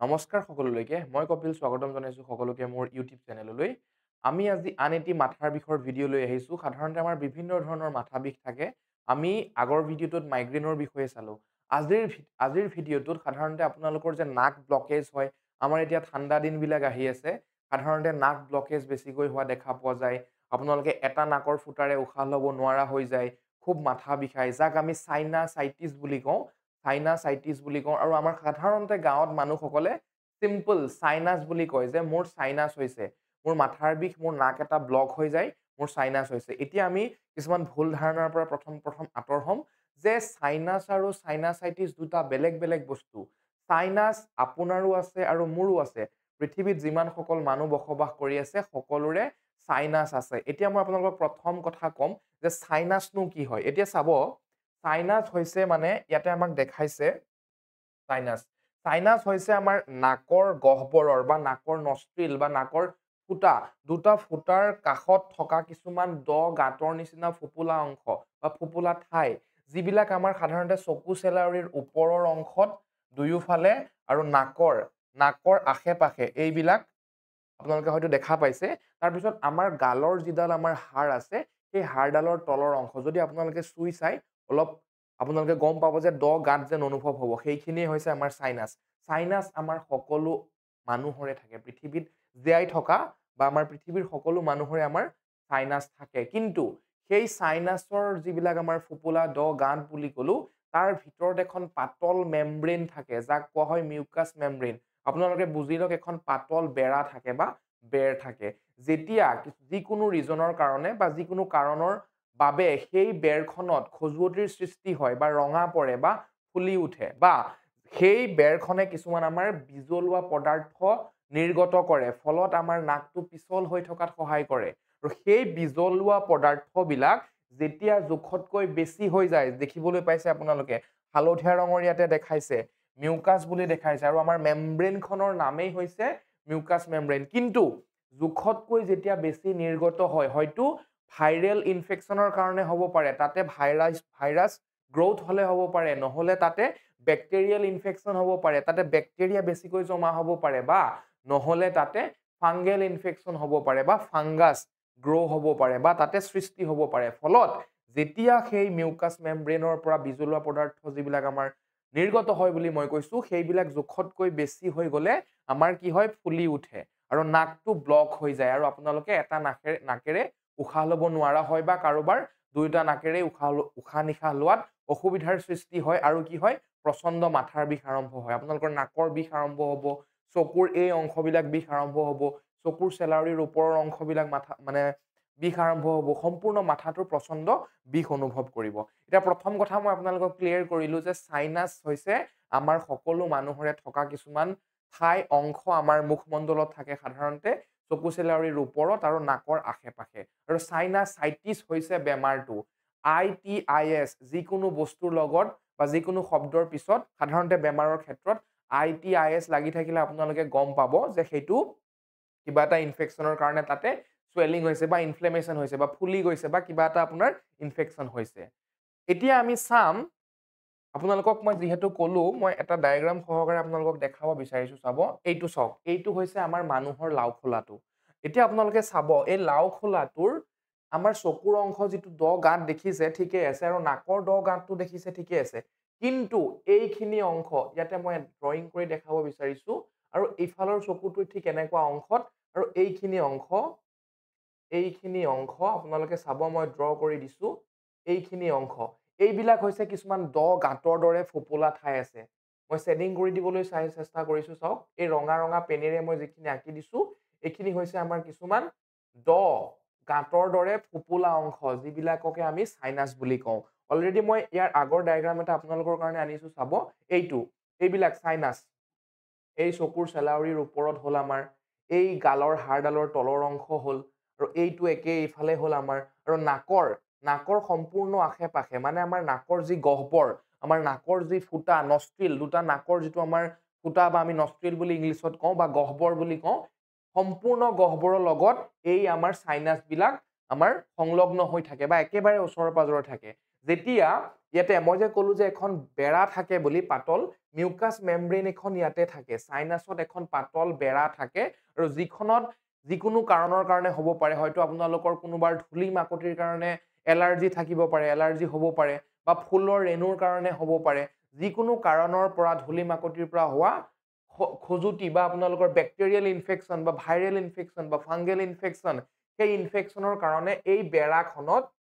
নমস্কাৰ সকলোলৈকে মই কপিল স্বাগতম জনাইছো সকলোকে মোৰ ইউটিউব চেনেললৈ আমি আজি আন এটি মাথাৰ বিষৰ ভিডিঅ' লৈ আহিছো সাধাৰণতে আমাৰ বিভিন্ন ধৰণৰ মাথা বিষ থাকে আমি আগৰ ভিডিঅ'টোত মাইগ্ৰেনৰ বিষয়ে চালো আজিৰ ভিডিঅ'টোত সাধাৰণতে আপোনালোকৰ যে নাক ব্লকেজ হয় আমাৰ এতিয়া ঠাণ্ডা দিনবিলাক আহি আছে সাধাৰণতে নাক ব্লকেজ বেছিকৈ হোৱা দেখা পোৱা যায় আপোনালোকে এটা নাকৰ ফুটাৰে উশাহ ল'ব নোৱাৰা হৈ যায় খুব মাথা বিষায় যাক আমি চাইনাচাইটিছ বুলি কওঁ চাইনাচাইটিছ বুলি কওঁ আৰু আমাৰ সাধাৰণতে গাঁৱত মানুহসকলে চিম্পল চাইনাছ বুলি কয় যে মোৰ চাইনাছ হৈছে মোৰ মাথাৰ বিষ মোৰ নাক এটা ব্লক হৈ যায় মোৰ চাইনাছ হৈছে এতিয়া আমি কিছুমান ভুল ধাৰণাৰ পৰা প্ৰথম আঁতৰ হ'ম যে চাইনাছ আৰু চাইনাচাইটিছ দুটা বেলেগ বেলেগ বস্তু চাইনাছ আপোনাৰো আছে আৰু মোৰো আছে পৃথিৱীত যিমানসকল মানুহ বসবাস কৰি আছে সকলোৰে চাইনাছ আছে এতিয়া মই আপোনালোকক প্ৰথম কথা ক'ম যে চাইনাছনো কি হয় এতিয়া চাব চাইনাছ হৈছে মানে ইয়াতে আমাক দেখাইছে চাইনাছ চাইনাছ হৈছে আমাৰ নাকৰ গহ্বৰৰ বা নাকৰ নষ্ট্ৰিল বা নাকৰ ফুটা দুটা ফুটাৰ কাষত থকা কিছুমান গাঁতৰ নিচিনা ফোপোলা অংশ বা ফোপোলা ঠাই যিবিলাক আমাৰ সাধাৰণতে চকু চেলাউৰিৰ ওপৰৰ অংশত দুয়োফালে আৰু নাকৰ আশে পাশে এইবিলাক আপোনালোকে হয়তো দেখা পাইছে তাৰপিছত আমাৰ গালৰ যিডাল আমাৰ হাড় আছে সেই হাড়ডালৰ তলৰ অংশ যদি আপোনালোকে চুই চাই অলপ আপোনালোকে গম পাব যে গাঁত যেন অনুভৱ হ'ব সেইখিনিয়ে হৈছে আমাৰ চাইনাছ চাইনাছ আমাৰ সকলো মানুহৰে থাকে পৃথিৱীত জীয়াই থকা বা আমাৰ পৃথিৱীৰ সকলো মানুহৰে আমাৰ চাইনাছ থাকে কিন্তু সেই চাইনাছৰ যিবিলাক আমাৰ ফোপোলা গাঁত বুলি ক'লো তাৰ ভিতৰত এখন পাতল মেমব্ৰেন থাকে যাক কোৱা হয় মিউকাছ মেমব্ৰেন আপোনালোকে বুজি লওক এখন পাতল বেৰা থাকে বা বেৰ থাকে যেতিয়া যিকোনো ৰিজনৰ কাৰণে বা যিকোনো কাৰণৰ বাবে সেই বেৰখনত খজুৱতিৰ সৃষ্টি হয় বা ৰঙা পৰে বা ফুলি উঠে বা সেই বেৰখনে কিছুমান আমাৰ বিজলুৱা পদাৰ্থ নিৰ্গত কৰে ফলত আমাৰ নাকটো পিছল হৈ থকাত সহায় কৰে আৰু সেই বিজলুৱা পদাৰ্থবিলাক যেতিয়া জোখতকৈ বেছি হৈ যায় দেখিবলৈ পাইছে আপোনালোকে হালধীয়া ৰঙৰ ইয়াতে দেখাইছে মিউকাছ বুলি দেখাইছে আৰু আমাৰ মেমব্ৰেনখনৰ নামেই হৈছে মিউকাছ মেমব্ৰেন কিন্তু জোখতকৈ যেতিয়া বেছি নিৰ্গত হয় হয়তো ভাইৰেল ইনফেকশ্যনৰ কাৰণে হ'ব পাৰে তাতে ভাইৰাছ গ্ৰ'থ হ'লে হ'ব পাৰে নহ'লে তাতে বেক্টেৰিয়েল ইনফেকশ্যন হ'ব পাৰে তাতে বেক্টেৰিয়া বেছিকৈ জমা হ'ব পাৰে বা নহ'লে তাতে ফাংগেল ইনফেকশ্যন হ'ব পাৰে বা ফাংগাছ গ্ৰ' হ'ব পাৰে বা তাতে সৃষ্টি হ'ব পাৰে ফলত যেতিয়া সেই মিউকাছ মেমব্ৰেনৰ পৰা বিজলুৱা পদাৰ্থ যিবিলাক আমাৰ নিৰ্গত হয় বুলি মই কৈছো সেইবিলাক জোখতকৈ বেছি হৈ গ'লে আমাৰ কি হয় ফুলি উঠে আৰু নাকটো ব্লক হৈ যায় আৰু আপোনালোকে এটা নাকেৰে উশাহ ল'ব নোৱাৰা হয় বা কাৰোবাৰ দুয়োটা নাকেৰে উশাহ নিশাহ লোৱাত অসুবিধাৰ সৃষ্টি হয় আৰু কি হয় প্ৰচণ্ড মাথাৰ বিষ আৰম্ভ হয় আপোনালোকৰ নাকৰ বিষ আৰম্ভ হ'ব চকুৰ এই অংশবিলাক বিষ আৰম্ভ হ'ব চকুৰ চেলাউৰিৰ ওপৰৰ অংশবিলাক মানে বিষ আৰম্ভ হ'ব সম্পূৰ্ণ মাথাটোৰ প্ৰচণ্ড বিষ অনুভৱ কৰিব এতিয়া প্ৰথম কথা মই আপোনালোকক ক্লিয়াৰ কৰিলো যে চাইনাছ হৈছে আমাৰ সকলো মানুহৰে থকা কিছুমান ঠাই অংশ আমাৰ মুখমণ্ডলত থাকে সাধাৰণতে চকু চেলাউৰিৰ ওপৰত আৰু নাকৰ আশে পাশে আৰু চাইনাচাইটিছ হৈছে বেমাৰটো ITIS যিকোনো বস্তুৰ লগত বা যিকোনো শব্দৰ পিছত সাধাৰণতে বেমাৰৰ ক্ষেত্ৰত ITIS লাগি থাকিলে আপোনালোকে গম পাব যে সেইটো কিবা এটা ইনফেকশ্যনৰ কাৰণে তাতে চুৱেলিং হৈছে বা ইনফ্লেমেশ্যন হৈছে বা ফুলি গৈছে বা কিবা এটা আপোনাৰ ইনফেকশ্যন হৈছে এতিয়া আমি চাম আপোনালোকক মই যিহেতু ক'লো মই এটা ডায়েগ্ৰাম সহকাৰে আপোনালোকক দেখাব বিচাৰিছো চাব এইটো চাওক এইটো হৈছে আমাৰ মানুহৰ লাওখোলাটো এতিয়া আপোনালোকে চাব এই লাওখোলাটোৰ আমাৰ চকুৰ অংশ যিটো গাঁত দেখিছে ঠিকেই আছে আৰু নাকৰ গাঁতটো দেখিছে ঠিকেই আছে কিন্তু এইখিনি অংশ ইয়াতে মই ড্ৰয়িং কৰি দেখাব বিচাৰিছো আৰু এইফালৰ চকুটো ঠিক এনেকুৱা অংশত আৰু এইখিনি অংশ আপোনালোকে চাব মই ড্ৰ কৰি দিছো এইখিনি অংশ এইবিলাক হৈছে কিছুমান গাঁতৰ দৰে ফোপোলা ঠাই আছে মই শ্বেডিং কৰি দিবলৈ চেষ্টা কৰিছো চাওক এই ৰঙা ৰঙা পেনেৰে মই যিখিনি আঁকি দিছো এইখিনি হৈছে আমাৰ কিছুমান গাঁতৰ দৰে ফোপোলা অংশ যিবিলাককে আমি চাইনাছ বুলি কওঁ অলৰেডি মই ইয়াৰ আগৰ ডায়েগ্ৰাম এটা আপোনালোকৰ কাৰণে আনিছো চাব এইবিলাক চাইনাছ এই চকুৰ চেলাউৰিৰ ওপৰত হ'ল আমাৰ এই গালৰ হাড়ডালৰ তলৰ অংশ হ'ল আৰু এইটো একেই এইফালে হ'ল আমাৰ আৰু নাকৰ সম্পূৰ্ণ আশে পাশে মানে আমাৰ নাকৰ যি গহ্বৰ আমাৰ নাকৰ যি ফুটা নষ্ট্ৰিল দুটা নাকৰ যিটো আমাৰ ফুটা বা আমি নষ্ট্ৰিল বুলি ইংলিছত কওঁ বা গহ্বৰ বুলি কওঁ সম্পূৰ্ণ গহ্বৰৰ লগত এই আমাৰ চাইনাছবিলাক আমাৰ সংলগ্ন হৈ থাকে বা একেবাৰে ওচৰৰ পাজৰে থাকে যেতিয়া ইয়াতে মই যে ক'লো যে এখন বেৰা থাকে বুলি পাতল মিউকাছ মেমব্ৰেইন এখন ইয়াতে থাকে সাইনাছত এখন পাতল বেৰা থাকে আৰু যিখনত যিকোনো কাৰণৰ কাৰণে হ'ব পাৰে হয়তো আপোনালোকৰ কোনোবাৰ ধূলি মাকতিৰ কাৰণে এলাৰ্জি থাকিব পাৰে এলাৰ্জি হ'ব পাৰে বা ফুলৰ ৰেণুৰ কাৰণে হ'ব পাৰে যিকোনো কাৰণৰ পৰা ধূলি মাকতিৰ পৰা হোৱা খজুতি বা আপোনালোকৰ বেক্টেৰিয়েল ইনফেকচন বা ভাইৰেল ইনফেকচন বা ফাংগেল ইনফেকচন সেই ইনফেকচনৰ কাৰণে এই বেৰাখনত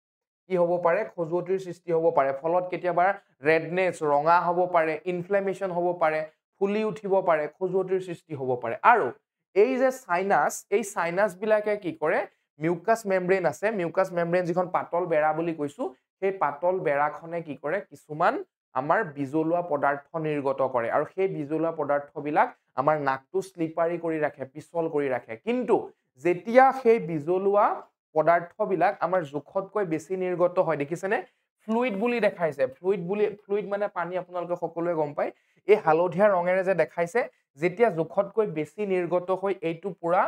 কি হ'ব পাৰে খজুৱতিৰ সৃষ্টি হ'ব পাৰে ফলত কেতিয়াবা ৰেডনেছ ৰঙা হ'ব পাৰে ইনফ্লেমেশ্যন হ'ব পাৰে ফুলি উঠিব পাৰে খজুৱতিৰ সৃষ্টি হ'ব পাৰে আৰু এই যে সাইনাছ বিলাকে কি কৰে মিউকাছ মেমব্ৰেইন আছে মিউকাছ মেমব্ৰেইন যিখন পাতল বেৰা বুলি কৈছো সেই পাতল বেৰাখনে কি কৰে কিছুমান আমাৰ বিজলুৱা পদাৰ্থ নিৰ্গত কৰে আৰু সেই বিজলুৱা পদাৰ্থবিলাক আমাৰ নাকটো স্লিপাৰী কৰি ৰাখে পিছল কৰি ৰাখে কিন্তু যেতিয়া সেই বিজলুৱা পদাৰ্থবিলাক আমাৰ জোখতকৈ বেছি নিৰ্গত হয় দেখিছেনে ফ্লুইড বুলি দেখাইছে ফ্লুইড মানে পানী আপোনালোকে সকলোৱে গম পায় এই হালধীয়া ৰঙেৰে যে দেখাইছে যেতিয়া জোখতকৈ বেছি নিৰ্গত হৈ এইটো পুৰা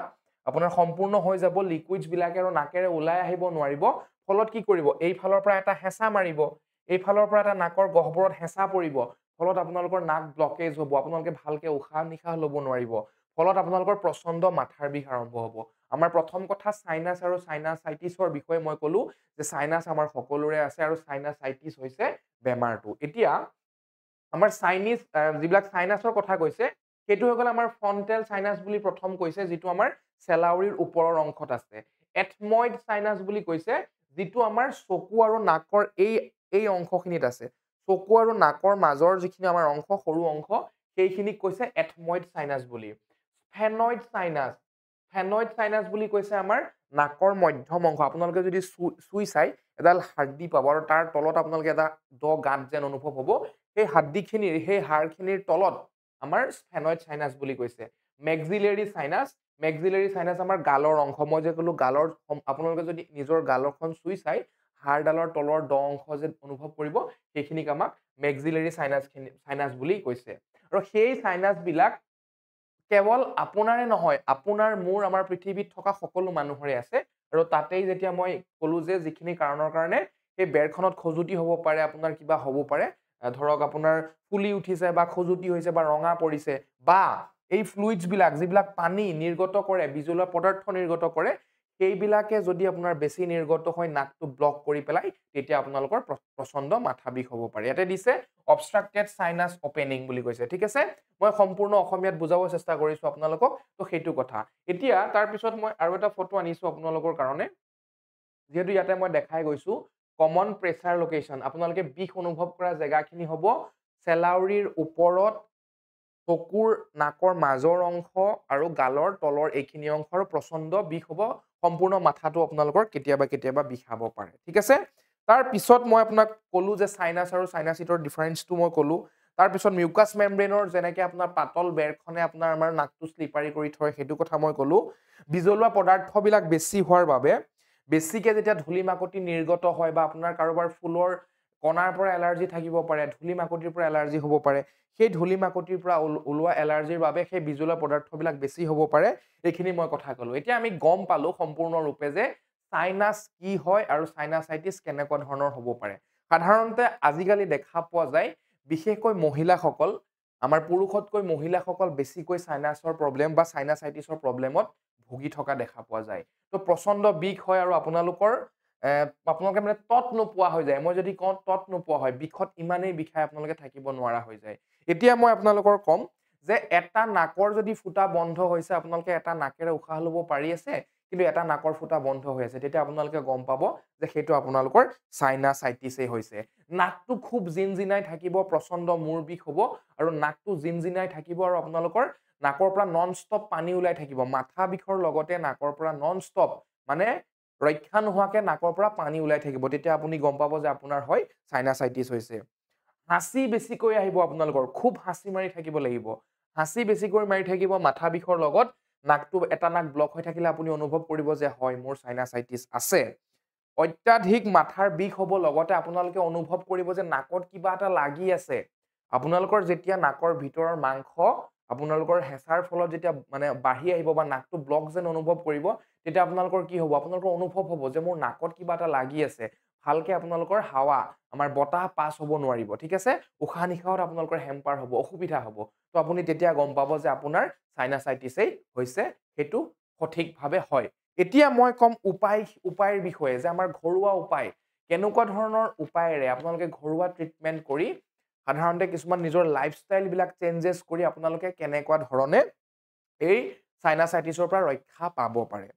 আপোনাৰ সম্পূৰ্ণ হৈ যাব লিকুইডছ বিলাকে আৰু নাকেৰে ওলাই আহিব নোৱাৰিব ফলত কি কৰিব এই ফালৰ পৰা এটা হেঁচা মাৰিব এই ফালৰ পৰা এটা নাকৰ গহ্বৰত হেঁচা পৰিব ফলত আপোনালোকৰ নাক ব্লকেজ হ'ব আপোনালোকে ভালকে উশাহ নিশাহ ল'ব নোৱাৰিব ফলত আপোনালোকৰ প্ৰচণ্ড মাথাৰ বিষ আৰম্ভ হ'ব আমাৰ প্ৰথম কথা সাইনাছ আৰু সাইনাসাইটিছৰ বিষয়ে মই ক'লো যে সাইনাছ আমাৰ সকলোৰে আছে আৰু সাইনাসাইটিছ হৈছে বেমাৰটো এতিয়া আমাৰ যিবিলাক সাইনাছৰ কথা কৈছে সেইটো হৈ গ'ল আমাৰ ফ্ৰণ্টেল সাইনাছ বুলি প্ৰথম কৈছে যিটো আমাৰ চেলাউৰিৰ ওপৰৰ অংশত আছে এথময়েড সাইনাছ বুলি কৈছে যিটো আমাৰ চকু আৰু নাকৰ এই অংশখিনিত আছে চকু আৰু নাকৰ মাজৰ যিখিনি আমাৰ অংশ সৰু অংশ সেইখিনিক কৈছে এথময়েড সাইনাছ বুলি ফেনয়েড সাইনাছ বুলি কৈছে আমাৰ নাকৰ মধ্যম অংশ আপোনালোকে যদি চুই চাই এডাল হাড়দি পাব আৰু তাৰ তলত আপোনালোকে এটা গাঁত যেন অনুভৱ হ'ব সেই হাড়দিখিনিৰ সেই হাড়খিনিৰ তলত আমাৰ ফেনয়েড সাইনাছ বুলি কৈছে মেক্সিলাৰী সাইনাছ আমাৰ গালৰ অংশ মই যে ক'লো গালৰ আপোনালোকে যদি নিজৰ গালৰখন চুই চাই হাড়ডালৰ তলৰ অংশ যে অনুভৱ কৰিব সেইখিনিক আমাক মেক্সিলাৰী সাইনাছ বুলি কৈছে আৰু সেই সাইনাছ বিলাক কেৱল আপোনাৰে নহয় আপোনাৰ মোৰ আমাৰ পৃথিৱীত থকা সকলো মানুহৰে আছে আৰু তাতেই যেতিয়া মই ক'লো যে যিখিনি কাৰণৰ কাৰণে সেই বেৰখনত খজুতি হ'ব পাৰে আপোনাৰ কিবা হ'ব পাৰে ধৰক আপোনাৰ ফুলি উঠিছে বা খজুতি হৈছে বা ৰঙা পৰিছে বা এই ফ্লুইডছ বিলাক যিবিলাক পানী নিৰ্গত কৰে বিজলুৱা পদাৰ্থ নিৰ্গত কৰে সেইবিলাকে যদি আপোনাৰ বেছি নিৰ্গত হয় নাকটো ব্লক কৰি পেলাই তেতিয়া আপোনালোকৰ প্ৰচণ্ড মাথা বিষ হ'ব পাৰে ইয়াতে দিছে অবষ্ট্ৰাক্টেড সাইনাছ অপেনিং বুলি কৈছে ঠিক আছে মই সম্পূৰ্ণ অসমীয়াত বুজাব চেষ্টা কৰিছো আপোনালোকক তো সেইটো কথা এতিয়া তাৰ পিছত মই আৰু এটা ফটো আনিছো আপোনালোকৰ কাৰণে যেহেতু ইয়াতে মই দেখাই গৈছো কমন প্ৰেছাৰ লোকেশ্যন আপোনালোকে বিষ অনুভৱ কৰা জেগাখিনি হ'ব চেলাউৰিৰ ওপৰত চকুৰ নাকৰ মাজৰ অংশ আৰু গালৰ তলৰ এইখিনি অংশৰ প্ৰচণ্ড বিষ হ'ব সম্পূৰ্ণ মাথাটো আপোনালোকৰ কেতিয়াবা বিষাব পাৰে ঠিক আছে তাৰ পিছত মই আপোনাক ক'লো যে সাইনাছ আৰু সাইনাচিটৰ ডিফাৰেন্সটো মই ক'লো তাৰ পিছত মিউকাছ মেমব্ৰেইনৰ যেনেকৈ আপোনাৰ পাতল বেৰখনে আপোনাৰ আমাৰ নাকটো স্লিপাৰী কৰি থয় সেইটো কথা মই ক'লো বিজলুৱা পদাৰ্থবিলাক বেছি হোৱাৰ বাবে বেছিকে যেতিয়া ধূলি মাকতি নিৰ্গত হয় বা আপোনাৰ কাৰোবাৰ ফুলৰ কণাৰ পৰা এলাৰ্জি থাকিব পাৰে ধূলি মাকতিৰ পৰা এলাৰ্জি হ'ব পাৰে সেই ধূলি মাকতিৰ পৰা ওলোৱা এলাৰ্জিৰ বাবে সেই বিজলুৱা পদাৰ্থবিলাক বেছি হ'ব পাৰে এইখিনি মই কথা ক'লো এতিয়া আমি গম পালো সম্পূৰ্ণৰূপে যে সাইনাছ কি হয় আৰু সাইনাসাইটিছ কেনেকুৱা ধৰণৰ হ'ব পাৰে সাধাৰণতে আজিকালি দেখা পোৱা যায় বিশেষকৈ মহিলাসকল আমাৰ পুৰুষতকৈ মহিলাসকল বেছিকৈ সাইনাছৰ প্ৰব্লেম বা সাইনাসাইটিছৰ প্ৰব্লেমত ভুগি থকা দেখা পোৱা যায় তো প্ৰচণ্ড বিষ হয় আৰু আপোনালোকে মানে তত নোপোৱা হৈ যায় মই যদি কওঁ তত নোপোৱা হয় বিষত ইমানেই বিষাই আপোনালোকে থাকিব নোৱাৰা হৈ যায় এতিয়া মই আপোনালোকৰ কম যে এটা নাকৰ যদি ফুটা বন্ধ হৈছে আপোনালোকে এটা নাকেৰে উশাহ ল'ব পাৰি আছে কিন্তু এটা নাকৰ ফুটা বন্ধ হৈ আছে তেতিয়া আপোনালোকে গম পাব যে সেইটো আপোনালোকৰ সাইনাসাইটিছই হৈছে নাকটো খুব জিনজিনাই থাকিব প্ৰচণ্ড মূৰ বিষ হ'ব আৰু নাকটো জিনজিনাই থাকিব আৰু আপোনালোকৰ নাকৰ পৰা নন ষ্টপ পানী ওলাই থাকিব মাথা বিষৰ লগতে নাকৰ পৰা নন ষ্টপ মানে ৰক্ষা নোহোৱাকে নাকৰ পৰা পানী ওলাই থাকিব তেতিয়া আপুনি গম পাব যে আপোনাৰ হয় সাইনাসাইটিছ হৈছে হাঁচি বেছিকৈ আহিব আপোনালোকৰ খুব হাঁচি মাৰি থাকিব লাগিব হাঁচি বেছিকৈ মাৰি থাকিব মাথা বিষৰ লগত নাকটো এটা নাক ব্লক হৈ থাকিলে আপুনি অনুভৱ কৰিব যে হয় মোৰ সাইনাসাইটিছ আছে অত্যাধিক মাথাৰ বিষ হ'ব লগতে আপোনালোকে অনুভৱ কৰিব যে নাকত কিবা এটা লাগি আছে আপোনালোকৰ যেতিয়া নাকৰ ভিতৰৰ মাংস আপোনালোকৰ হেঁচাৰ ফলত যেতিয়া মানে বাঢ়ি আহিব বা নাকটো ব্লক যেন অনুভৱ কৰিব তেতিয়া আপোনালোকৰ কি হ'ব আপোনালোকৰ অনুভৱ হ'ব যে মোৰ নাকত কিবা এটা লাগি আছে ভালকে আপোনালোকৰ হাৱা আমাৰ বতাহ পাছ হ'ব নোৱাৰিব ঠিক আছে উশাহ নিশাহত আপোনালোকৰ হেম্পাৰ হ'ব অসুবিধা হ'ব তো আপুনি তেতিয়া গম পাব যে আপোনাৰ সাইনাসাইটিসেই হৈছে হেতু সঠিকভাৱে হয় এতিয়া মই কম উপায়ৰ বিষয়ে যে আমাৰ ঘৰুৱা উপায় কেনেকুৱা ধৰণৰ উপায়েৰে আপোনালোকে ঘৰুৱা ট্ৰিটমেন্ট কৰি সাধাৰণতে কিছুমান নিজৰ লাইফষ্টাইল বিলাক চেঞ্জেছ কৰি আপোনালোকে কেনেকুৱা ধৰণে এই সাইনাসাইটিসৰ পৰা ৰক্ষা পাব পাৰে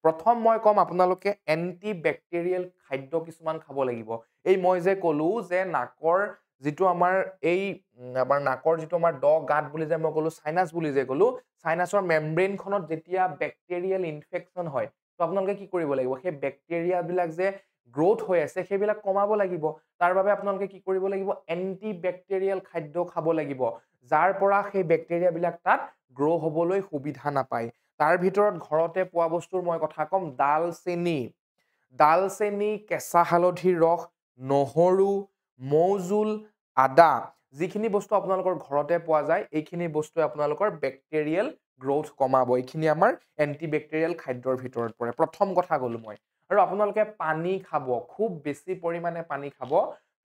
প্ৰথম মই কম আপোনালোকে এন্টিবেক্টেৰিয়েল খাদ্য কিছুমান খাব লাগিব এই মই যে কলো যে নাকৰ যেটো আমাৰ এই আমাৰ নাকৰ যেটো আমাৰ ড গাঁত বুলি যে মই কলো সাইনাস বুলি যে কলো সাইনাসৰ মেমব্ৰেন খনত যেতিয়া বেক্টেৰিয়েল ইনফেকচন হয় তো আপোনালোকে কি কৰিব লাগিব সেই বেক্টেৰিয়া বিলাক যে গ্ৰোথ হৈ আছে সেইবিলাক কমাব লাগিব তাৰ বাবে আপোনালোকে কি কৰিব লাগিব এন্টিবেক্টেৰিয়েল খাদ্য খাব লাগিব যাৰ পৰা সেই বেক্টেৰিয়া বিলাক তাত গ্ৰো হবলৈ সুবিধা নাপায় তাৰ ভিতৰত ঘৰতে পোৱা বস্তুৰ মই কথা কম দালচেনি কেঁচা হালধিৰ ৰস নহৰু মৌজুল আদা যিখিনি বস্তু আপোনালোকৰ ঘৰতে পোৱা যায় এইখিনি বস্তু আপোনালোকৰ বেক্টেৰিয়েল গ্ৰোথ কমাব এইখিনি আমাৰ এন্টিবেক্টেৰিয়েল খাদ্যৰ ভিতৰত পৰে প্ৰথম কথা গলো মই আৰু আপোনালোকে পানী খাব খুব বেছি পৰিমাণে পানী খাব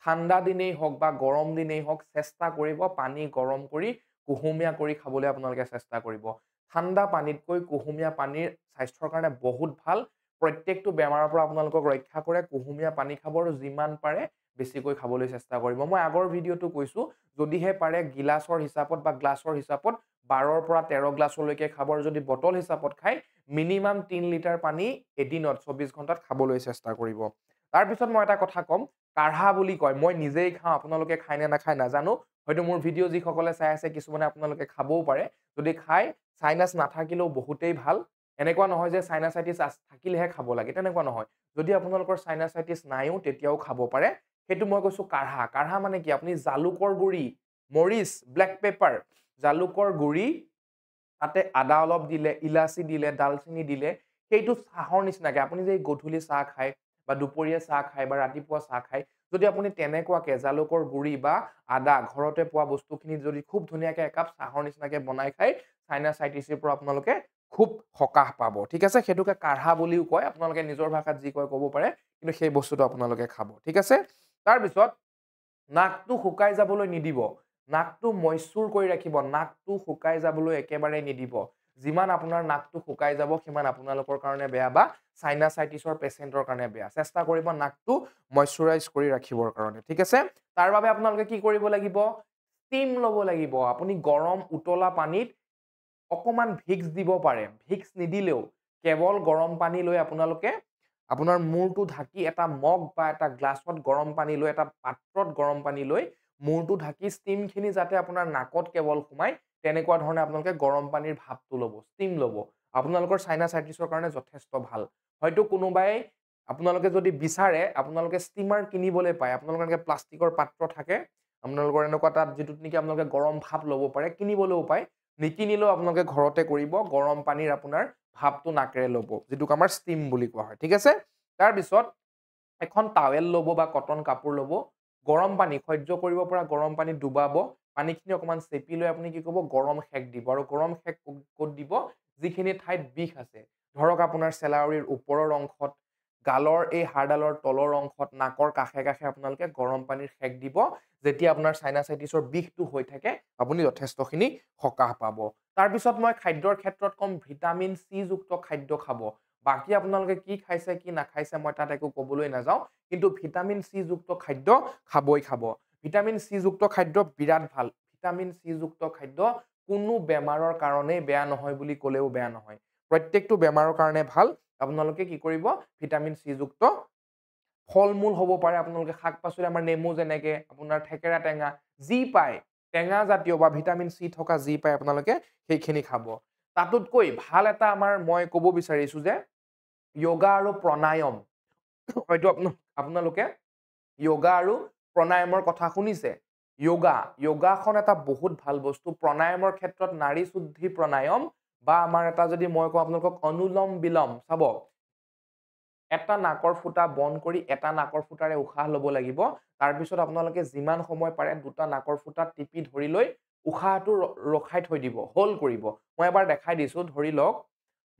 ঠাণ্ডা দিনেই হওক বা গৰম দিনেই হওক চেষ্টা কৰিব পানী গৰম কৰি কুহুমীয়া কৰি খাবলৈ আপোনালোকে চেষ্টা কৰিব ঠাণ্ডা পানীতকৈ কুহুমীয়া পানীৰ স্বাস্থ্যৰ কাৰণে বহুত ভাল প্ৰত্যেকটো বেমাৰৰ পৰা আপোনালোকক ৰক্ষা কৰে কুহুমীয়া পানী খাব আৰু যিমান পাৰে বেছিকৈ খাবলৈ চেষ্টা কৰিব মই আগৰ ভিডিঅটো কৈছো যদিহে পাৰে গিলাসৰ হিচাপত বা গ্লাছৰ হিচাপত 12 পৰা 13 গ্লাছলৈকে খাব আৰু যদি বটল হিচাপত খাই মিনিমাম 3 লিটাৰ পানী এদিনত 24 ঘণ্টাত খাবলৈ চেষ্টা কৰিব তাৰ পিছত মই এটা কথা কম কাঢ়া বুলি কয় মই নিজেই খাওঁ আপোনালোকে খায় নে নাখায় নাজানো হয়তো মোৰ ভিডিঅ' যিসকলে চাই আছে কিছুমানে আপোনালোকে খাবও পাৰে যদি খাই সাইনাস নাথাকিলেও বহুতেই ভাল এনেকুৱা নহয় যে সাইনাসাইটিস থাকিলেহে খাব লাগে তেনেকুৱা নহয় যদি আপোনালোকৰ সাইনাসাইটিস নাইও তেতিয়াও খাব পাৰে হেতু মই কৈছো কাঢ়া মানে কি আপুনি জালুকৰ গুৰি মৰিচ ব্ল্যাক পেপাৰ জালুকৰ গুৰি তাতে আদা অলপ দিলে ইলাচি দিলে দালচিনি দিলে সেইটো চাহৰ নিচিনাকে আপুনি যে গধুলি চাহ খায় বা দুপৰীয়া চাহ খায় বা ৰাতিপুৱা চাহ খায় যদি আপুনি তেনেকুৱাকে জালুকৰ গুৰি বা আদা ঘৰতে পোৱা বস্তুখিনি যদি খুব ধুনীয়াকে একাপ চাহৰ নিচিনাকে বনাই খায় সাইনাসাইটিসৰ পৰা আপোনালোকে খুব সকাহ পাব ঠিক আছে হেতুকে কাঢ়া বুলিও কয় আপোনালোকে নিজৰ ভাষাত যি কয় ক'ব পাৰে কিন্তু সেই বস্তুটো আপোনালোকে খাব ঠিক আছে তাৰ পিছত নাকটো শুকাই যাবলৈ নিদিব নাকটো ময়শ্চুৰ কৰি ৰাখিব নাকটো শুকাই যাবলৈ একেবাৰে নিদিব যিমান আপোনাৰ নাকটো শুকাই যাব সিমান আপোনালোকৰ কাৰণে বেয়া বা সাইনাসাইটিসৰ পেশেন্টৰ কাৰণে বেয়া চেষ্টা কৰিব নাকটো ময়শ্চুৰাইজ কৰি ৰাখিবৰ কাৰণে ঠিক আছে তাৰ বাবে আপোনালোকে কি কৰিব লাগিব ষ্টিম ল'ব লাগিব আপুনি গৰম উতলা পানীত অকমান ভিক্স দিব পাৰে ভিক্স নিদিলেও কেৱল গৰম পানী লৈ আপোনালোকে আপোনাৰ মূৰটো ঢাকি এটা মগ বা এটা গ্লাছত গৰম পানী লৈ এটা পাত্ৰত গৰম পানী লৈ মূৰটো ঢাকি ষ্টিমখিনি যাতে আপোনাৰ নাকত কেৱল সোমাই তেনেকুৱা ধৰণে আপোনালোকে গৰম পানীৰ ভাপটো ল'ব ষ্টিম ল'ব আপোনালোকৰ সাইনাসাইটিসৰ কাৰণে যথেষ্ট ভাল হয়তো কোনোবাই আপোনালোকে যদি বিচাৰে আপোনালোকে ষ্টিমাৰ কিনিবলৈ পায় আপোনালোকৰ প্লাষ্টিকৰ পাত্ৰ থাকে আপোনালোকৰ এনেকুৱা তাত যেটোত নেকি আপোনালোকে গৰম ভাপ ল'ব পাৰে কিনিবলৈও পায় নিকিনিলেও আপোনালোকে ঘৰতে কৰিব গৰম পানীৰ আপোনাৰ ভাপটো নাকেৰে ল'ব যেটোক আমাৰ ষ্টিম বুলি কোৱা হয় ঠিক আছে তাৰ পিছত এখন টাৱেল ল'ব বা কটন কাপোৰ ল'ব গৰম পানী সহ্য কৰিব পৰা গৰম পানী ডুবাব পানীখিনি অকমান চেপি লৈ আপুনি কি কৰিব গৰম হেক দিব আৰু গৰম হেক ক'ত দিব যিখিনি ঠাইত বিষ আছে ধৰক আপোনাৰ চেলাউৰিৰ ওপৰৰ অংশত গালৰ এই হাড়ডালৰ তলৰ অংশত নাকৰ কাষে কাষে আপোনালোকে গৰম পানীৰ হেক দিব যেতিয়া আপোনাৰ সাইনাসাইটিসৰ বিষটো হৈ থাকে আপুনি যথেষ্টখিনি সকাহ পাব তাৰ পিছত মই খাদ্যৰ ক্ষেত্ৰত কম ভিটামিন সি যুক্ত খাদ্য খাব বাকি আপোনালোকে কি খাইছে কি নাখাইছে মই তাত একো ক'বলৈ নাযাওঁ কিন্তু ভিটামিন সি যুক্ত খাদ্য খাবই খাব ভিটামিন সি যুক্ত খাদ্য বিৰাট ভাল ভিটামিন সি যুক্ত খাদ্য কোনো বেমাৰৰ কাৰণে বেয়া নহয় বুলি ক'লেও বেয়া নহয় প্ৰত্যেকটো বেমাৰৰ কাৰণে ভাল আপোনালোকে কি কৰিব ভিটামিন সি যুক্ত ফল-মূল হ'ব পাৰে আপোনালোকে শাক-পাচলি আমাৰ নেমু যেনেকে আপোনাৰ ঠেকেৰা টেঙা যি পায় টেঙা জাতীয় বা ভিটামিন সি থকা যি পায় আপোনালোকে সেইখিনি খাব তাতোতকৈ ভাল এটা আমাৰ মই ক'ব বিচাৰিছো যে যোগা আৰু প্ৰণায়াম হয়তো আপোনালোকে যোগা আৰু প্ৰণায়ামৰ কথা শুনিছে যোগাখন এটা বহুত ভাল বস্তু প্ৰণায়ামৰ ক্ষেত্ৰত নাৰী শুদ্ধি প্ৰণায়াম বা আমাৰ এটা যদি মই কওঁ আপোনালোকক অনুলোম বিলোম চাব এটা নাকৰ ফুটা বন্ধ কৰি এটা নাকৰ ফুটাৰে উশাহ ল'ব লাগিব তাৰ পিছত আপোনালোকে যিমান সময় পাৰে দুটা নাকৰ ফুটা টিপি ধৰি লৈ উশাহটো ৰখাই থৈ দিব হোল্ড কৰিব মই এবাৰ দেখাই দিছো ধৰি লওক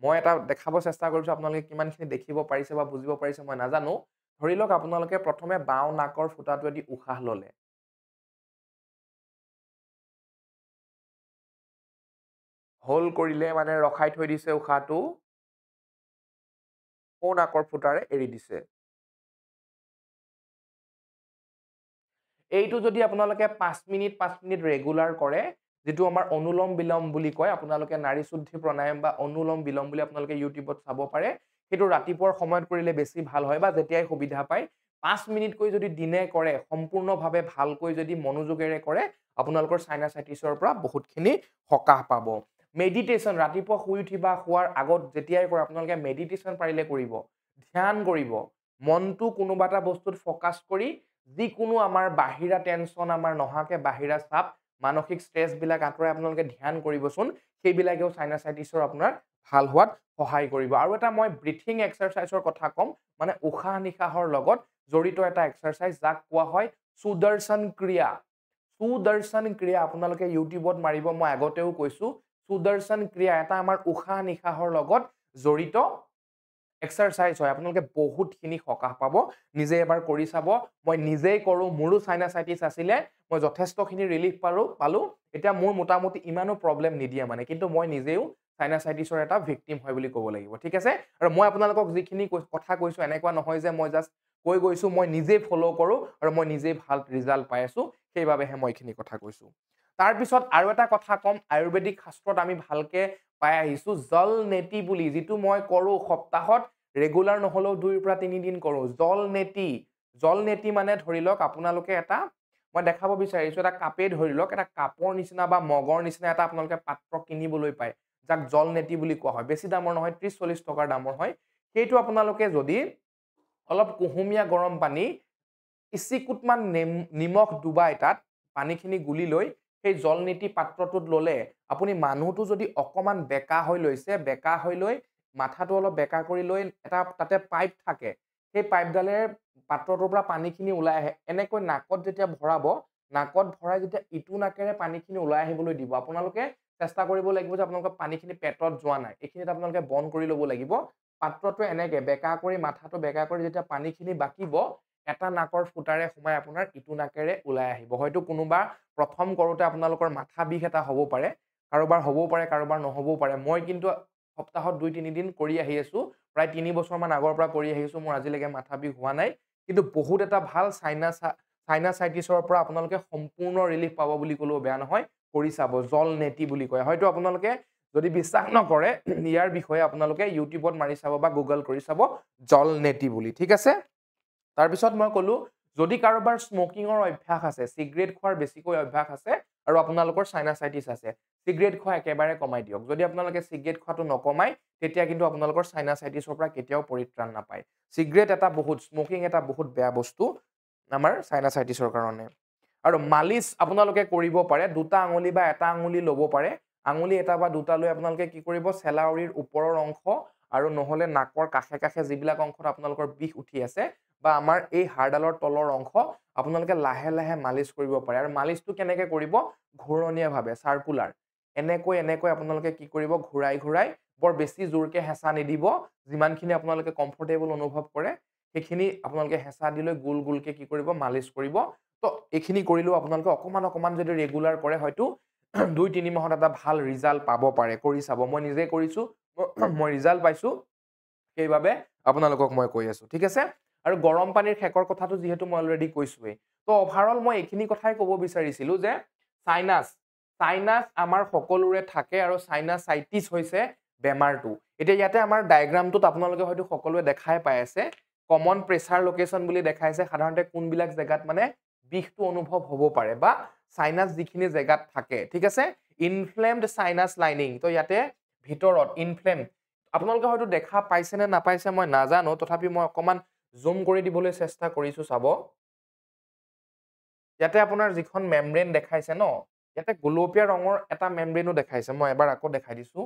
মই এটা দেখাব চেষ্টা কৰিছো আপোনালোকে কিমানখিনি দেখিব পাৰিছে বা বুজিব পাৰিছে মই নাজানো ধৰি লওক আপোনালোকে প্ৰথমে বাওঁ নাকৰ ফুটাটোৱেদি উশাহ ল'লে হোল্ড কৰিলে মানে ৰখাই থৈ দিছে উশাহটো সোঁ নাকৰ ফুটাৰে এৰি দিছে এইটো যদি আপোনালোকে 5 মিনিট ৰেগুলাৰ কৰে যেটো আমাৰ অনুলোম বিলোম বুলি কয় আপোনালোকে নাৰী শুদ্ধি প্ৰণায়াম বা অনুলোম বিলোম বুলি আপোনালোকে ইউটিউবত চাব পাৰে সেইটো ৰাতিপুৱাৰ সময়ত কৰিলে বেছি ভাল হয় বা যেতিয়াই সুবিধা পায় 5 মিনিট কৈ যদি দিনে কৰে সম্পূৰ্ণভাৱে ভালকৈ যদি মনোযোগেৰে কৰে আপোনালোকৰ সাইনাসাইটিছৰ পৰা বহুতখিনি সকাহ পাব মেডিটেশন ৰাতিপুৱা শুই উঠি বা শুৱাৰ আগত যেতিয়াই কৰে আপোনালোকে মেডিটেশন পাৰিলে কৰিব ধ্যান কৰিব মনটো কোনোবা এটা বস্তুত ফোকাস কৰি যিকোনো আমাৰ বাহিৰা টেনচন আমাৰ নহাকে বাহিৰা চাপ মানসিক স্ট্ৰেছ বিলাক আঁতৰাই আপোনালোকে ধ্যান কৰিবচোন সেইবিলাকেও সাইনাসাইটিছৰ আপোনাৰ ভাল হোৱাত সহায় কৰিব আৰু এটা মই ব্ৰিথিং এক্সাৰসাইজৰ কথা কম মানে উশাহ নিশাহৰ লগত জড়িত এটা এক্সাৰসাইজ যাক কোৱা হয় সুদৰ্শন ক্ৰিয়া আপোনালোকে ইউটিউবত মাৰিব মই আগতেও কৈছো সুদৰ্শন ক্ৰিয়া এটা আমাৰ উশাহ নিশাহৰ লগত জড়িত এক্সাৰসাইজ হয় আপোনালোকে বহুতখিনি সকাহ পাব নিজে এবাৰ কৰি চাব মই নিজেই কৰো মোৰো সাইনাসাইটিছ আছিলে মই যথেষ্টখিনি ৰিলিফ পালো এতিয়া মোৰ মোটামুটি ইমানো প্ৰবলেম নিদিয়ে মানে কিন্তু মই নিজেও সাইনাসাইটিছৰ এটা ভিকটিম হয় বুলি ক'ব লাগিব ঠিক আছে আৰু মই আপোনালোকক যিখিনি কথা কৈছো এনেকুৱা নহয় যে মই জাস্ট কৈ গৈছো মই নিজে ফলো কৰো আৰু মই নিজে ভাল ৰিজাল্ট পাই আছো সেইবাবেহে মই এইখিনি কথা কৈছো তাৰ পিছত আৰু এটা কথা কম আয়ুৰ্বেদিক শাস্ত্ৰত আমি ভালকে পাই আহিছো জল নেতি বুলি যেটো মই কৰো সপ্তাহত ৰেগুলাৰ নহলেও 2 পৰা 3 দিন কৰো জল নেতি মানে ধৰি লওক আপোনালোকে এটা মই দেখাব বিচাৰিছো এটা কাপে ধৰি লওক এটা কাপৰ নিচিনা বা মগৰ নিচিনা এটা আপোনালোকে পাত্ৰ কিনিবলৈ পায় যাক জল নেতি বুলি কোৱা হয় বেছি দামৰ নহয় 30-40 টকাৰ দামৰ হয় সেইটো আপোনালোকে যদি অলপ কুহুমীয়া গৰম পানী ইচিকুটমান নিমখ ডুবাই তাত পানীখিনি গুলি লৈ সেই জলনীতি পাত্ৰটোত ললে আপুনি মানুহটো যদি অকমান বেকা হৈ লৈ মাথাটো অলপ বেকা কৰি লৈ এটা তাতে পাইপ থাকে সেই পাইপডালে পাত্ৰটোৰ পৰা পানীখিনি ওলাই আহে এনেকৈ নাকত যেতিয়া ভৰাব নাকত ভৰাই যেতিয়া ইটো নাকেৰে পানীখিনি ওলাই আহিবলৈ দিব আপোনালোকে চেষ্টা কৰিব লাগিব যে আপোনালোকৰ পানীখিনি পেটত যোৱা নাই এইখিনিত আপোনালোকে বন কৰি ল'ব লাগিব পাত্ৰটো এনেকে বেকা কৰি মাথাটো বেকা কৰি যেতিয়া পানীখিনি বাকিব এটা নাকৰ ফুটাৰে সোমাই আপোনাৰ ইটো নাকেৰে ওলাই আহিব হয়তো কোনোবা প্ৰথম কৰোতে আপোনালোকৰ মাথা বিষ এটা হ'ব পাৰে কাৰোবাৰ হ'বও পাৰে কাৰোবাৰ নহ'বও পাৰে মই কিন্তু সপ্তাহত 2-3 দিন কৰি আহি আছো প্ৰায় 3 বছৰ মান আগৰ পৰা কৰি আহিছো মোৰ আজিলৈকে মাথা বিষ হোৱা নাই কিন্তু বহুত এটা ভাল সাইনাসাইটিছৰ পৰা আপোনালোকে সম্পূৰ্ণ ৰিলিফ পাব বুলি ক'লেও বেয়া নহয় কৰি চাব জল নেতি বুলি কয় হয়তো আপোনালোকে যদি বিশ্বাস নকৰে ইয়াৰ বিষয়ে আপোনালোকে ইউটিউবত মাৰি চাব বা গুগল কৰি চাব জল নেতি বুলি ঠিক আছে তাৰ পিছত মই কলো যদি কাৰোবাৰ স্মোকিংৰ অভ্যাস আছে সিগাৰেট খোৱাৰ বেছিকৈ অভ্যাস আছে আৰু আপোনালোকৰ সাইনাসাইটিছ আছে সিগাৰেট খোৱা একেবাৰে কমাই দিয়ক যদি আপোনালোকে সিগাৰেট খোৱাটো নকমাই তেতিয়া কিন্তু আপোনালোকৰ সাইনাসাইটিছৰ পৰা কেতিয়াও পৰিত্ৰাণ নাপায় সিগাৰেট এটা বহুত স্মোকিং এটা বহুত বেয়া বস্তু আমাৰ সাইনাসাইটিছৰ কাৰণে আৰু মালিশ আপোনালোকে কৰিব পাৰে দুটা আঙুলি বা এটা আঙুলি ল'ব পাৰে আঙুলি এটা বা দুটা লৈ আপোনালোকে কি কৰিব চেলাউৰিৰ ওপৰৰ অংশ আৰু নহলে নাকৰ কাষে কাষে যিবিলাক অংশত আপোনালোকৰ বিষ উঠি আছে বা আমাৰ এই হাড়ডালৰ তলৰ অংশ আপোনালোকে লাহে লাহে মালিশ কৰিব পাৰে আৰু মালিশটো কেনেকৈ কৰিব ঘূৰণীয়া ভাৱে সাৰ্কুলাৰ এনেকৈ আপোনালোকে কি কৰিব ঘূৰাই বৰ বেছি জোৰকে হেঁচা নিদিব যিমানখিনি আপোনালোকে কমফৰ্টেবল অনুভৱ কৰে সেইখিনি আপোনালোকে হেঁচা দি লৈ গোল গোলকে কি কৰিব মালিশ কৰিব তো এইখিনি কৰিলেও আপোনালোকে অকমান যদি ৰেগুলাৰ কৰে হয়তো 2-3 মাহত এটা ভাল ৰিজাল্ট পাব পাৰে কৰি চাব মই নিজে কৰিছো মই ৰিজাল্ট পাইছো সেইবাবে আপোনালোকক মই কৈ আছো ঠিক আছে আৰু গৰম পানীৰ খেকৰ কথাটো যিহেতু মই অলৰেডি কৈছোৱে তো ওভাৰঅল মই এইখিনি কথাই ক'ব বিচাৰিছিলো যে সাইনাস আমাৰ সকলোৰে থাকে আৰু সাইনাসাইটিছ হৈছে বেমাৰটো এতিয়া ইয়াতে আমাৰ ডায়াগ্ৰামটোত আপোনালোকে হয়তো সকলোৱে দেখাই পাই আছে কমন প্ৰেছাৰ লোকেশন বুলি দেখাইছে সাধাৰণতে কোনবিলাক জায়গাত মানে বিষটো অনুভৱ হ'ব পাৰে বা সাইনাস যিখিনি জায়গাত থাকে ঠিক আছে ইনফ্লেমড সাইনাস লাইনিং তো ইয়াতে ভিতৰত ইনফ্লেম আপোনালোকে হয়তো দেখা পাইছে নে নাপাইছে মই নাজানো তথাপি মই অকমান জুম কৰি দিবলৈ চেষ্টা কৰিছো চাব ইয়াতে আপোনাৰ যিখন মেমব্ৰেন দেখাইছে ন ইয়াতে গোলপীয়া ৰঙৰ এটা মেমব্ৰেনো দেখাইছে মই এবাৰ আকৌ দেখাই দিছো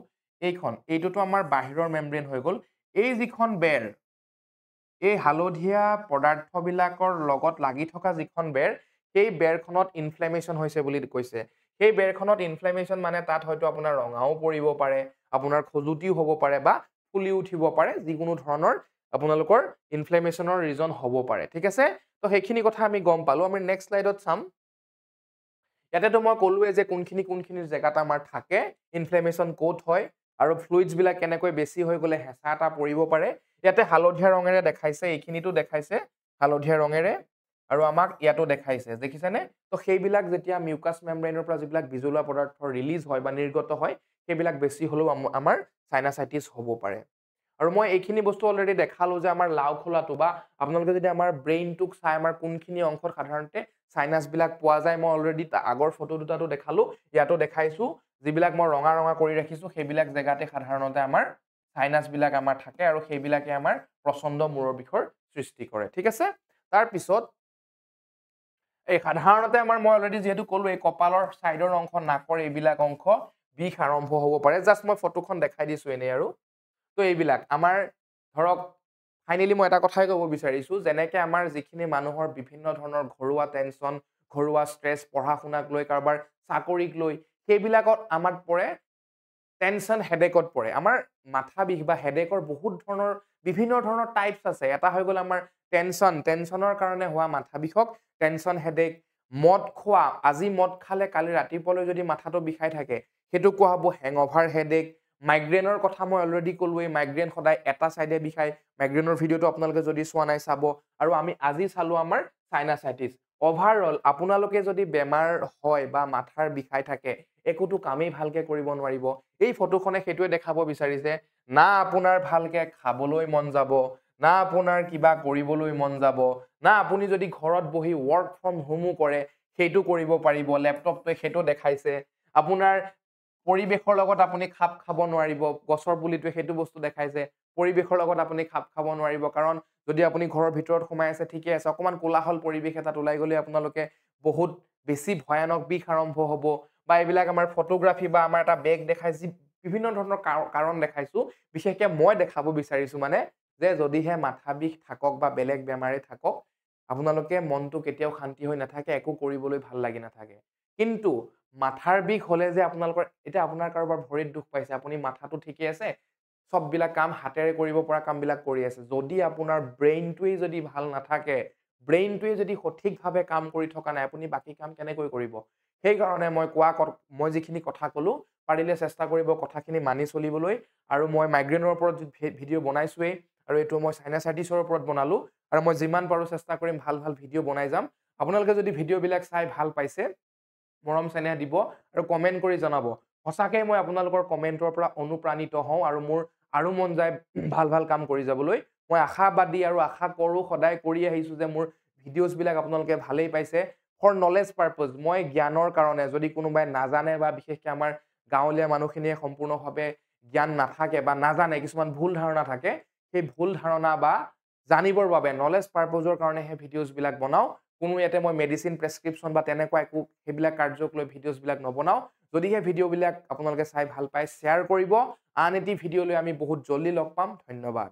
এইটোতো আমাৰ বাহিৰৰ মেমব্ৰেন হৈ গ'ল এই যিখন বেৰ এই হালধীয়া পদাৰ্থবিলাকৰ লগত লাগি থকা যিখন বেৰ সেই বেৰখনত ইনফ্লেমেশ্যন হৈছে বুলি কৈছে সেই বেৰখনত ইনফ্লেমেশ্যন মানে তাত হয়তো আপোনাৰ ৰঙাও পৰিব পাৰে আপোনাৰ খজুতিও হ'ব পাৰে বা ফুলি উঠিব পাৰে যিকোনো ধৰণৰ আপোনালোকৰ ইনফ্লেমেশ্যনৰ ৰিজন হ'ব পাৰে ঠিক আছে তো সেইখিনি কথা আমি গম পালো আমি নেক্সট স্লাইডত চাম ইয়াতেতো মই ক'লোৱে যে কোনখিনি জেগাত আমাৰ থাকে ইনফ্লেমেশ্যন ক'ত হয় আৰু ফ্লুইডছ বিলাক কেনেকৈ বেছি হৈ গ'লে হেঁচা এটা পৰিব পাৰে ইয়াতে হালধীয়া ৰঙেৰে দেখাইছে এইখিনিতো দেখাইছে হালধীয়া ৰঙেৰে আৰু আমাক ইয়াতো দেখাইছে দেখিছেনে তো সেইবিলাক যেতিয়া মিউকাছ মেমব্ৰেনৰ পৰা যিবিলাক বিজলুৱা পদাৰ্থ ৰিলিজ হয় বা নিৰ্গত হয় সেইবিলাক বেছি হ'লেও আমাৰ সাইনাসাইটিছ হ'ব পাৰে আৰু মই এইখিনি বস্তু অলৰেডি দেখালো যে আমাৰ লাও খোলাটো বা আপোনালোকে যদি আমাৰ ব্ৰেইনটোক চাই আমাৰ কোনখিনি অংশত সাধাৰণতে সাইনাছ বিলাক পোৱা যায় মই অলৰেডি আগৰ ফটো দুটাটো দেখালো ইয়াতো দেখাইছো যিবিলাক মই ৰঙা ৰঙা কৰি ৰাখিছো সেইবিলাক জেগাতে সাধাৰণতে আমাৰ সাইনাছ বিলাক আমাৰ থাকে আৰু সেইবিলাকে আমাৰ প্ৰচণ্ড মূৰৰ বিষৰ সৃষ্টি কৰে ঠিক আছে তাৰ পিছত এই সাধাৰণতে আমাৰ মই অলৰেডি যেহেতু ক'লো এই কপালৰ সাইডৰ অংশ নাকৰ এইবিলাক অংশ বিষ আৰম্ভ হ'ব পাৰে জাস্ট মই ফটোখন দেখাই দিছো এনে আৰু তো এইবিলাক আমাৰ ধৰক ফাইনেলি মই এটা কথাই ক'ব বিচাৰিছো যেনেকে আমাৰ যিখিনি মানুহৰ বিভিন্ন ধৰণৰ ঘৰুৱা টেনচন ঘৰুৱা ষ্ট্ৰেছ পঢ়া শুনাক লৈ কাৰোবাৰ চাকৰিক লৈ সেইবিলাকত আমাৰ পৰে টেনচন হেডেকত পৰে আমাৰ মাথা বিষ বা হেডেকৰ বহুত ধৰণৰ বিভিন্ন ধৰণৰ টাইপছ আছে এটা হৈ গ'ল আমাৰ টেনচনৰ কাৰণে হোৱা মাথা বিষক টেনচন হেডেক মদ খোৱা আজি মদ খালে কালি ৰাতিপুৱালৈ যদি মাথাটো বিষাই থাকে সেইটো কোৱা হ'ব হেংঅভাৰ হেডেক মাইগ্ৰেনৰ কথা মই অলৰেডি ক'লোৱে মাইগ্ৰেন সদায় এটা সাইডে বিষাই মাইগ্ৰেনৰ ভিডিঅ'টো আপোনালোকে যদি চোৱা নাই চাব আৰু আমি আজি চালো আমাৰ সাইনাসাইটিছ ওভাৰঅল আপোনালোকে যদি বেমাৰ হয় বা মাথাৰ বিষাই থাকে একোটো কামেই ভালকে কৰিব নোৱাৰিব এই ফটোখনে সেইটোৱে দেখাব বিচাৰিছে না আপোনাৰ ভালকে খাবলৈ মন যাব না আপোনাৰ কিবা কৰিবলৈ মন যাব না আপুনি যদি ঘৰত বহি ওয়াৰ্ক ফ্ৰম হোমো কৰে সেইটো কৰিব পাৰিব ল্যাপটপটোৱে সেইটো দেখাইছে আপোনাৰ পৰিবেশৰ লগত আপুনি খাপ খাব নোৱাৰিব গছৰ পুলিটোৱে সেইটো বস্তু দেখাইছে পৰিবেশৰ লগত আপুনি খাপ খাব নোৱাৰিব কাৰণ যদি আপুনি ঘৰৰ ভিতৰত সোমাই আছে ঠিকে আছে অকমান কোলাহল পৰিবেশ এটাত ওলাই গলে আপোনালোকে বহুত বেছি ভয়ানক বিষ আৰম্ভ হ'ব বা এইবিলাক আমাৰ ফটোগ্ৰাফি বা আমাৰ এটা বেগ দেখাইছি বিভিন্ন ধৰণৰ কাৰণ দেখাইছো বিশেষকৈ মই দেখাব বিচাৰিছো মানে যে যদিহে মাথা বিষ থাকক বা বেলেগ বেমাৰে থাকক আপোনালোকে মনটো কেতিয়াও শান্তি হৈ নাথাকে একো কৰিবলৈ ভাল লাগি নাথাকে কিন্তু মাথাৰ বিষ হলে যে আপোনালোকৰ এটা আপোনাৰ কাৰোবাৰ ভৰিত দুখ পাইছে আপুনি মাথাটো ঠিকে আছে সববিলাক কাম হাতেৰে কৰিব পৰা কামবিলাক কৰি আছে যদি আপোনাৰ ব্ৰেইনটোৱে যদি ভাল নাথাকে ব্ৰেইনটোৱে যদি সঠিকভাৱে কাম কৰি থকা নাই আপুনি বাকি কাম কেনেকৈ কৰিব সেই কাৰণে মই যিখিনি কথা ক'লো পাৰিলে চেষ্টা কৰিব কথাখিনি মানি চলিবলৈ আৰু মই মাইগ্ৰেনৰ ওপৰত ভিডিঅ' বনাইছোৱেই আৰু এইটো মই সাইনাসাইটিছৰ ওপৰত বনালো আৰু মই যিমান পাৰো চেষ্টা কৰিম ভাল ভিডিঅ' বনাই যাম আপোনালোকে যদি ভিডিঅ'বিলাক চাই ভাল পাইছে মৰম চেনেহ দিব আৰু কমেন্ট কৰি জনাব সঁচাকে মই আপোনালোকৰ কমেন্টৰ পৰা অনুপ্ৰাণিত হওঁ আৰু মোৰ আৰু মন যায় ভাল কাম কৰি যাবলৈ মই আশাবাদী আৰু আশা কৰো সদায় কৰি আহিছো যে মোৰ ভিডিঅ'ছ বিলাক আপোনালোকে ভালেই পাইছে ফৰ নলেজ পাৰপজ মই জ্ঞানৰ কাৰণে যদি কোনোবাই নাজানে বা বিশেষকৈ আমাৰ গাঁৱলীয়া মানুহখিনিয়ে সম্পূৰ্ণভাৱে জ্ঞান নাথাকে বা নাজানে কিছুমান ভুল ধাৰণা থাকে সেই ভুল ধাৰণা বা জানিবৰ বাবে নলেজ পাৰপজৰ কাৰণে সেই ভিডিঅ'ছ বিলাক বনাও কোনো ইয়াতে মই মেডিচিন প্ৰেছক্ৰিপশ্যন বা তেনেকুৱা একো সেইবিলাক কাৰ্যক লৈ ভিডিঅ'ছ বিলাক নবনাও যদিহে ভিডিঅ'বিলাক আপোনালোকে চাই ভাল পায় শ্বেয়াৰ কৰিব আন এটি ভিডিঅ' লৈ আমি বহুত জলদি লগ পাম ধন্যবাদ